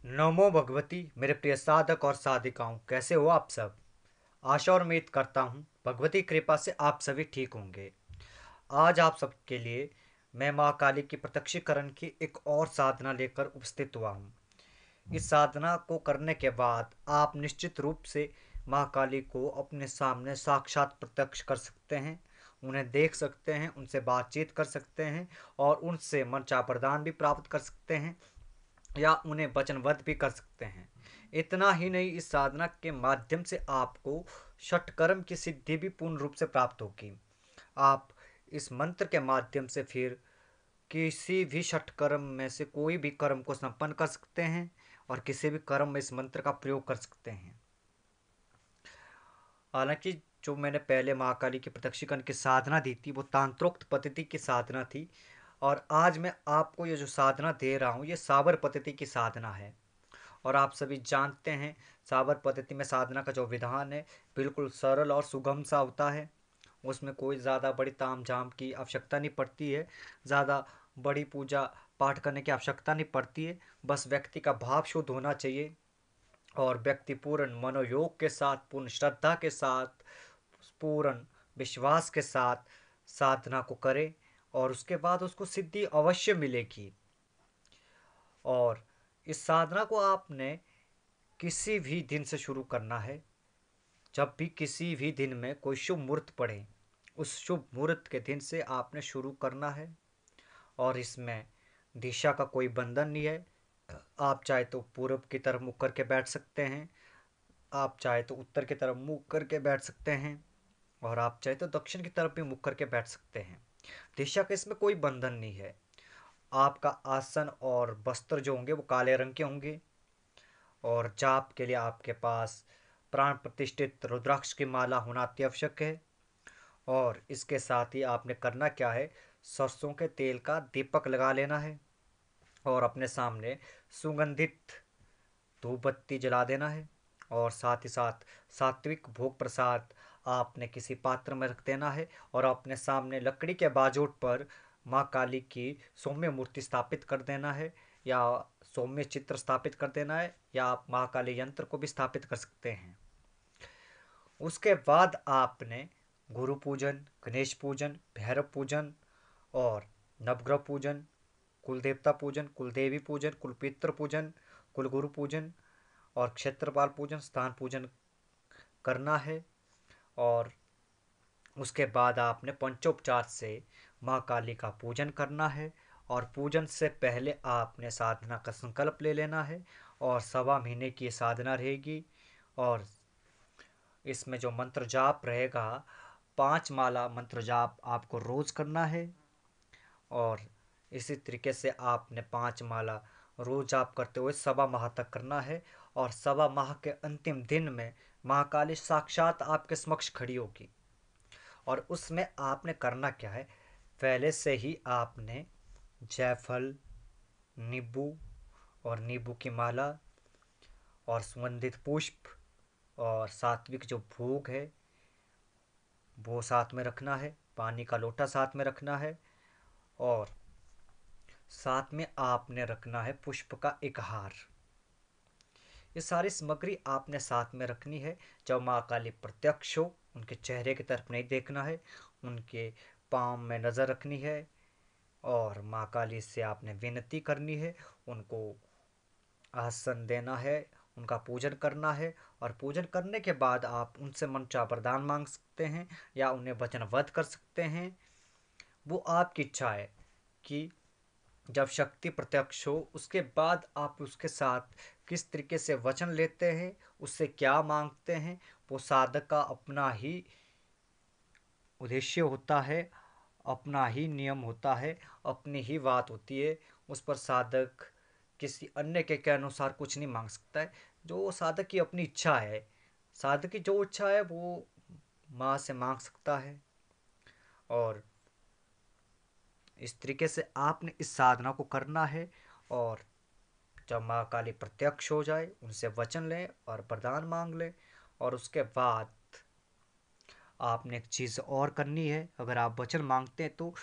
नमो भगवती। मेरे प्रिय साधक और साधिकाओं, कैसे हो आप सब। आशा और उम्मीद करता हूँ भगवती कृपा से आप सभी ठीक होंगे। आज आप सबके लिए मैं माँ काली की प्रत्यक्षीकरण की एक और साधना लेकर उपस्थित हुआ हूँ। इस साधना को करने के बाद आप निश्चित रूप से माँ काली को अपने सामने साक्षात प्रत्यक्ष कर सकते हैं, उन्हें देख सकते हैं, उनसे बातचीत कर सकते हैं और उनसे मनचा वरदान भी प्राप्त कर सकते हैं या उन्हें वचनबद्ध भी कर सकते हैं। इतना ही नहीं, इस साधना के माध्यम से आपको षटकर्म की सिद्धि भी पूर्ण रूप से प्राप्त होगी। आप इस मंत्र के माध्यम से फिर किसी भी षटकर्म में से कोई भी कर्म को संपन्न कर सकते हैं और किसी भी कर्म में इस मंत्र का प्रयोग कर सकते हैं। हालांकि जो मैंने पहले महाकाली के प्रत्यक्षीकरण की साधना दी थी वो तांत्रोक्त पद्धति की साधना थी, और आज मैं आपको ये जो साधना दे रहा हूँ ये साबर पद्धति की साधना है। और आप सभी जानते हैं साबर पद्धति में साधना का जो विधान है बिल्कुल सरल और सुगम सा होता है। उसमें कोई ज़्यादा बड़ी ताम झाम की आवश्यकता नहीं पड़ती है, ज़्यादा बड़ी पूजा पाठ करने की आवश्यकता नहीं पड़ती है। बस व्यक्ति का भाव शुद्ध होना चाहिए और व्यक्ति पूर्ण मनोयोग के साथ, पूर्ण श्रद्धा के साथ, पूर्ण विश्वास के साथ साधना को करे और उसके बाद उसको सिद्धि अवश्य मिलेगी। और इस साधना को आपने किसी भी दिन से शुरू करना है। जब भी किसी भी दिन में कोई शुभ मुहूर्त पड़े, उस शुभ मुहूर्त के दिन से आपने शुरू करना है। और इसमें दिशा का कोई बंधन नहीं है। आप चाहे तो पूर्व की तरफ मुख करके बैठ सकते हैं, आप चाहे तो उत्तर की तरफ मुख करके बैठ सकते हैं और आप चाहे तो दक्षिण की तरफ भी मुख करके बैठ सकते हैं। दिशा का इसमें कोई बंधन नहीं है। आपका आसन और वस्त्र जो होंगे वो काले रंग के होंगे और जाप के लिए आपके पास प्राण प्रतिष्ठित रुद्राक्ष की माला होना अति आवश्यक है। और इसके साथ ही आपने करना क्या है, सरसों के तेल का दीपक लगा लेना है और अपने सामने सुगंधित धूप बत्ती जला देना है। और साथ ही साथ सात्विक भोग प्रसाद आपने किसी पात्र में रख देना है और अपने सामने लकड़ी के बाजोट पर माँ काली की सौम्य मूर्ति स्थापित कर देना है या सौम्य चित्र स्थापित कर देना है, या आप माँ काली यंत्र को भी स्थापित कर सकते हैं। उसके बाद आपने गुरु पूजन, गणेश पूजन, भैरव पूजन और नवग्रह पूजन, कुल देवता पूजन, कुल देवी पूजन, कुल पितृ पूजन, कुल गुरु पूजन और क्षेत्रपाल पूजन, स्थान पूजन करना है। और उसके बाद आपने पंचोपचार से माँ काली का पूजन करना है। और पूजन से पहले आपने साधना का संकल्प ले लेना है और 1.25 महीने की ये साधना रहेगी। और इसमें जो मंत्र जाप रहेगा, 5 माला मंत्र जाप आपको रोज करना है। और इसी तरीके से आपने 5 माला रोज जाप करते हुए 1.25 माह तक करना है। और 1.25 माह के अंतिम दिन में महाकाली साक्षात आपके समक्ष खड़ी होगी। और उसमें आपने करना क्या है, पहले से ही आपने जायफल, नींबू और नींबू की माला और सुगंधित पुष्प और सात्विक जो भोग है वो साथ में रखना है, पानी का लोटा साथ में रखना है। और साथ में आपने रखना है पुष्प का एक हार। ये सारी सामग्री आपने साथ में रखनी है। जब माँ काली प्रत्यक्ष हो, उनके चेहरे की तरफ नहीं देखना है, उनके पाँव में नज़र रखनी है और माँ काली से आपने विनती करनी है, उनको आसन देना है, उनका पूजन करना है। और पूजन करने के बाद आप उनसे मनचाहा वरदान मांग सकते हैं या उन्हें वचनबद्ध कर सकते हैं। वो आपकी इच्छा है कि जब शक्ति प्रत्यक्ष हो उसके बाद आप उसके साथ किस तरीके से वचन लेते हैं, उससे क्या मांगते हैं, वो साधक का अपना ही उद्देश्य होता है, अपना ही नियम होता है, अपनी ही बात होती है। उस पर साधक किसी अन्य के अनुसार कुछ नहीं मांग सकता है। जो साधक की अपनी इच्छा है, साधक की जो इच्छा है वो माँ से मांग सकता है। और इस तरीके से आपने इस साधना को करना है। और जब माँ काली प्रत्यक्ष हो जाए उनसे वचन लें और वरदान मांग लें। और उसके बाद आपने एक चीज़ और करनी है, अगर आप वचन मांगते हैं तो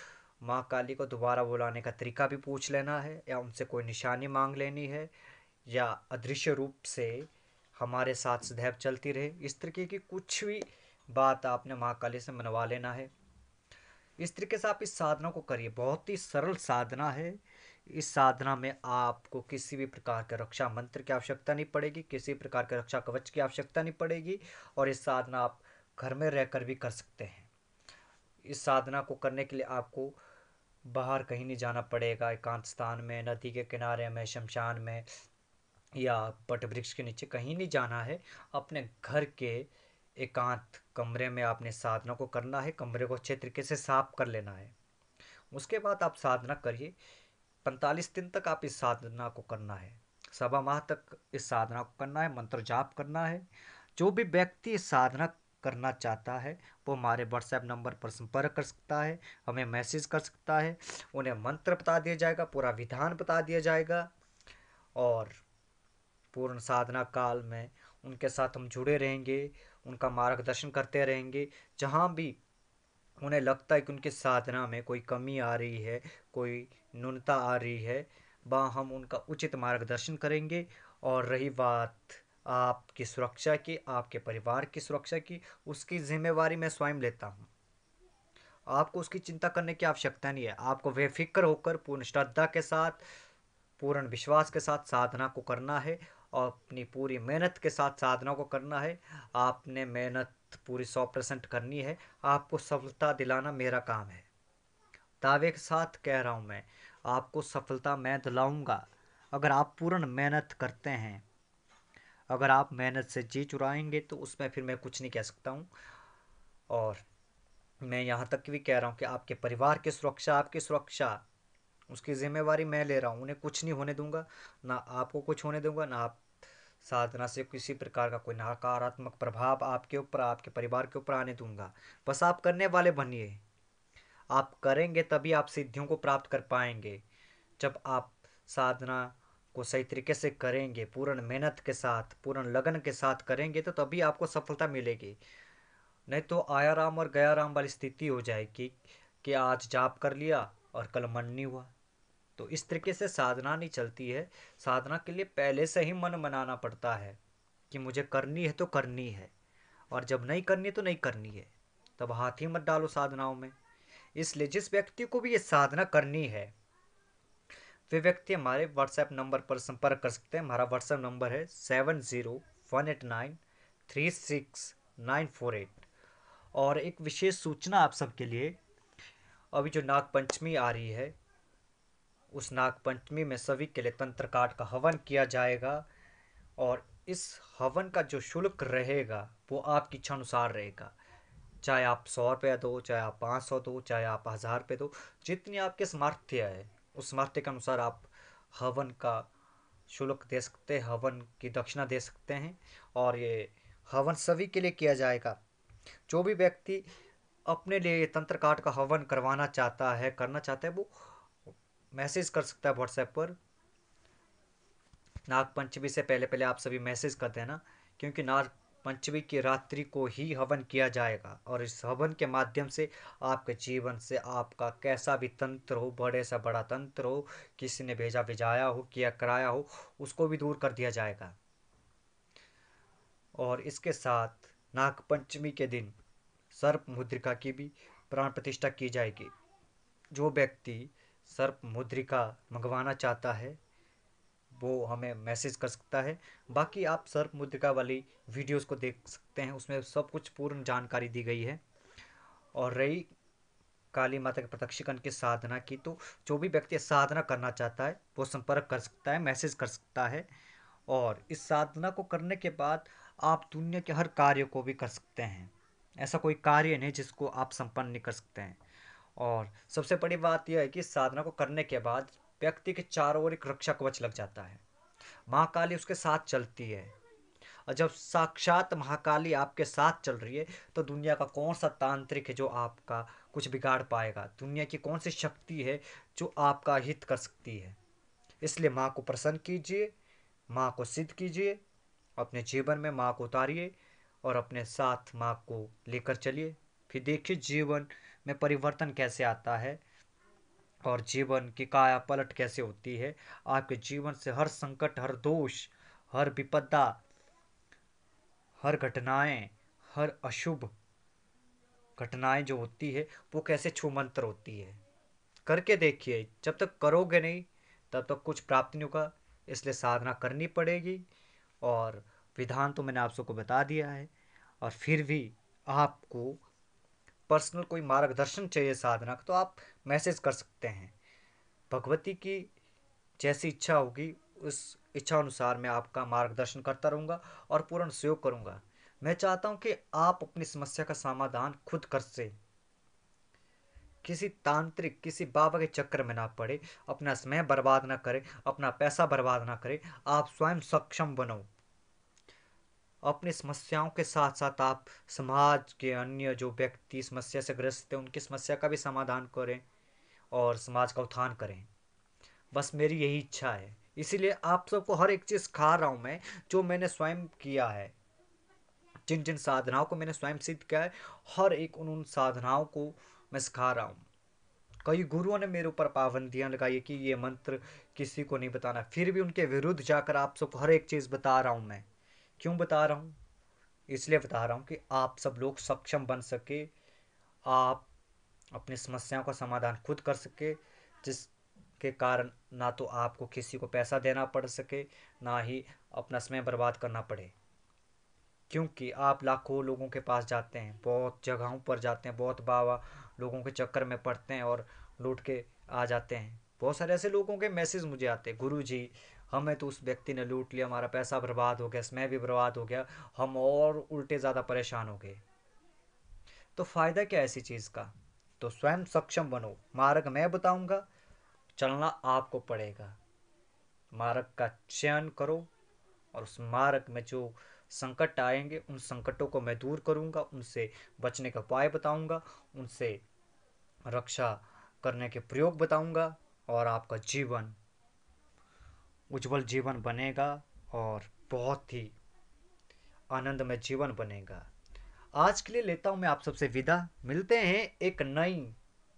माँ काली को दोबारा बुलाने का तरीका भी पूछ लेना है या उनसे कोई निशानी मांग लेनी है, या अदृश्य रूप से हमारे साथ सदैव चलती रहे। इस तरीके की कुछ भी बात आपने माँ काली से मनवा लेना है। इस तरीके से आप इस साधना को करिए। बहुत ही सरल साधना है। इस साधना में आपको किसी भी प्रकार के रक्षा मंत्र की आवश्यकता नहीं पड़ेगी, किसी प्रकार के रक्षा कवच की आवश्यकता नहीं पड़ेगी। और इस साधना आप घर में रहकर भी कर सकते हैं। इस साधना को करने के लिए आपको बाहर कहीं नहीं जाना पड़ेगा। एकांत स्थान में, नदी के किनारे में, शमशान में या बट वृक्ष के नीचे कहीं नहीं जाना है। अपने घर के एकांत कमरे में आपने साधना को करना है। कमरे को अच्छे तरीके से साफ कर लेना है। उसके बाद आप साधना करिए। 45 दिन तक आप इस साधना को करना है। 1.25 माह तक इस साधना को करना है। मंत्र जाप करना है। जो भी व्यक्ति इस साधना करना चाहता है वो हमारे व्हाट्सएप नंबर पर संपर्क कर सकता है, हमें मैसेज कर सकता है। उन्हें मंत्र बता दिया जाएगा, पूरा विधान बता दिया जाएगा। और पूर्ण साधना काल में उनके साथ हम जुड़े रहेंगे, उनका मार्गदर्शन करते रहेंगे। जहाँ भी उन्हें लगता है कि उनकी साधना में कोई कमी आ रही है, कोई न्यूनता आ रही है, वहाँ हम उनका उचित मार्गदर्शन करेंगे। और रही बात आपकी सुरक्षा की, आपके परिवार की सुरक्षा की, उसकी जिम्मेवारी मैं स्वयं लेता हूँ। आपको उसकी चिंता करने की आवश्यकता नहीं है। आपको बेफिक्र होकर पूर्ण श्रद्धा के साथ, पूर्ण विश्वास के साथ साधना को करना है और अपनी पूरी मेहनत के साथ साधना को करना है। आपने मेहनत पूरी 100% करनी है। आपको सफलता दिलाना मेरा काम है। दावे के साथ कह रहा हूँ मैं, आपको सफलता मैं दिलाऊंगा अगर आप पूर्ण मेहनत करते हैं। अगर आप मेहनत से जी चुराएंगे तो उसमें फिर मैं कुछ नहीं कह सकता हूँ। और मैं यहाँ तक भी कह रहा हूँ कि आपके परिवार की सुरक्षा, आपकी सुरक्षा, उसकी जिम्मेवारी मैं ले रहा हूँ। उन्हें कुछ नहीं होने दूंगा, ना आपको कुछ होने दूंगा, ना आप साधना से किसी प्रकार का कोई नकारात्मक प्रभाव आपके ऊपर, आपके परिवार के ऊपर आने दूंगा। बस आप करने वाले बनिए। आप करेंगे तभी आप सिद्धियों को प्राप्त कर पाएंगे। जब आप साधना को सही तरीके से करेंगे, पूर्ण मेहनत के साथ, पूर्ण लगन के साथ करेंगे तो तभी आपको सफलता मिलेगी। नहीं तो आया राम और गया राम वाली स्थिति हो जाएगी कि आज जाप कर लिया और कल मन नहीं हुआ। तो इस तरीके से साधना नहीं चलती है। साधना के लिए पहले से ही मन बनाना पड़ता है कि मुझे करनी है तो करनी है, और जब नहीं करनी तो नहीं करनी है। तब हाथ ही मत डालो साधनाओं में। इसलिए जिस व्यक्ति को भी ये साधना करनी है वे व्यक्ति हमारे व्हाट्सएप नंबर पर संपर्क कर सकते हैं। हमारा व्हाट्सएप नंबर है 7018936948। और एक विशेष सूचना आप सबके लिए, अभी जो नाग पंचमी आ रही है, उस नाग पंचमी में सभी के लिए तंत्र काट का हवन किया जाएगा। और इस हवन का जो शुल्क रहेगा वो आपकी इच्छा अनुसार रहेगा। चाहे आप 100 रुपया दो, चाहे आप 500 दो, चाहे आप 1000 रुपये दो, जितनी आपके सामर्थ्य है उस सामर्थ्य के अनुसार आप हवन का शुल्क दे सकते हैं, हवन की दक्षिणा दे सकते हैं। और ये हवन सभी के लिए किया जाएगा। जो भी व्यक्ति अपने लिए तंत्र काट का हवन करवाना चाहता है, करना चाहता है, वो मैसेज कर सकता है व्हाट्सएप पर। नाग पंचमी से पहले पहले आप सभी मैसेज कर देना, क्योंकि नाग पंचमी की रात्रि को ही हवन किया जाएगा। और इस हवन के माध्यम से आपके जीवन से आपका कैसा भी तंत्र हो, बड़े से बड़ा तंत्र हो, किसी ने भेजा भिजाया हो, किया कराया हो, उसको भी दूर कर दिया जाएगा। और इसके साथ नाग पंचमी के दिन सर्प मुद्रिका की भी प्राण प्रतिष्ठा की जाएगी। जो व्यक्ति सर्प मुद्रिका मंगवाना चाहता है वो हमें मैसेज कर सकता है। बाकी आप सर्प मुद्रिका वाली वीडियोस को देख सकते हैं, उसमें सब कुछ पूर्ण जानकारी दी गई है। और रही काली माता के प्रत्यक्षीकरण की साधना की, तो जो भी व्यक्ति साधना करना चाहता है वो संपर्क कर सकता है, मैसेज कर सकता है। और इस साधना को करने के बाद आप दुनिया के हर कार्य को भी कर सकते हैं। ऐसा कोई कार्य नहीं जिसको आप संपन्न नहीं कर सकते हैं। और सबसे बड़ी बात यह है कि साधना को करने के बाद व्यक्ति के चारों ओर एक रक्षा कवच लग जाता है। माँ काली उसके साथ चलती है। और जब साक्षात महाकाली आपके साथ चल रही है तो दुनिया का कौन सा तांत्रिक है जो आपका कुछ बिगाड़ पाएगा? दुनिया की कौन सी शक्ति है जो आपका हित कर सकती है? इसलिए माँ को प्रसन्न कीजिए, माँ को सिद्ध कीजिए, अपने जीवन में माँ को उतारिए और अपने साथ माँ को लेकर चलिए। फिर देखिए जीवन में परिवर्तन कैसे आता है। और जीवन की काया पलट कैसे होती है। आपके जीवन से हर संकट, हर दोष, हर विपदा, हर घटनाएं, हर अशुभ घटनाएं जो होती है वो कैसे छूमंतर होती है। करके देखिए, जब तक करोगे नहीं तब तक कुछ प्राप्त नहीं होगा। इसलिए साधना करनी पड़ेगी। और विधान तो मैंने आप सबको बता दिया है। और फिर भी आपको पर्सनल कोई मार्गदर्शन चाहिए साधना का तो आप मैसेज कर सकते हैं। भगवती की जैसी इच्छा होगी उस इच्छा अनुसार मैं आपका मार्गदर्शन करता रहूँगा और पूर्ण सहयोग करूँगा। मैं चाहता हूँ कि आप अपनी समस्या का समाधान खुद कर से, किसी तांत्रिक, किसी बाबा के चक्कर में ना पड़े, अपना समय बर्बाद ना करें, अपना पैसा बर्बाद ना करें। आप स्वयं सक्षम बनो। अपनी समस्याओं के साथ साथ आप समाज के अन्य जो व्यक्ति समस्या से ग्रस्त हैं उनकी समस्या का भी समाधान करें और समाज का उत्थान करें। बस मेरी यही इच्छा है। इसीलिए आप सबको हर एक चीज़ सिखा रहा हूँ मैं, जो मैंने स्वयं किया है। जिन जिन साधनाओं को मैंने स्वयं सिद्ध किया है, हर एक उन उन साधनाओं को मैं सिखा रहा हूँ। कई गुरुओं ने मेरे ऊपर पाबंदियां लगाई है कि ये मंत्र किसी को नहीं बताना, फिर भी उनके विरुद्ध जाकर आप सबको हर एक चीज़ बता रहा हूँ मैं। क्यों बता रहा हूँ? इसलिए बता रहा हूँ कि आप सब लोग सक्षम बन सके, आप अपनी समस्याओं का समाधान खुद कर सके, जिसके कारण ना तो आपको किसी को पैसा देना पड़ सके, ना ही अपना समय बर्बाद करना पड़े। क्योंकि आप लाखों लोगों के पास जाते हैं, बहुत जगहों पर जाते हैं, बहुत बाबा लोगों के चक्कर में पड़ते हैं और लूट के आ जाते हैं। बहुत सारे ऐसे लोगों के मैसेज मुझे आते हैं, गुरु जी हमें तो उस व्यक्ति ने लूट लिया, हमारा पैसा बर्बाद हो गया, समय भी बर्बाद हो गया, हम और उल्टे ज़्यादा परेशान हो गए। तो फ़ायदा क्या है ऐसी चीज़ का? तो स्वयं सक्षम बनो। मार्ग मैं बताऊंगा, चलना आपको पड़ेगा। मार्ग का चयन करो और उस मार्ग में जो संकट आएंगे उन संकटों को मैं दूर करूंगा, उनसे बचने का उपाय बताऊंगा, उनसे रक्षा करने के प्रयोग बताऊंगा। और आपका जीवन उज्जवल जीवन बनेगा और बहुत ही आनंदमय जीवन बनेगा। आज के लिए लेता हूँ मैं आप सबसे विदा। मिलते हैं एक नई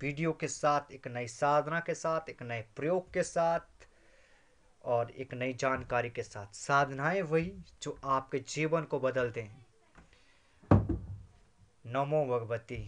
वीडियो के साथ, एक नई साधना के साथ, एक नए प्रयोग के साथ और एक नई जानकारी के साथ। साधनाएं वही जो आपके जीवन को बदल दें। नमो भगवती।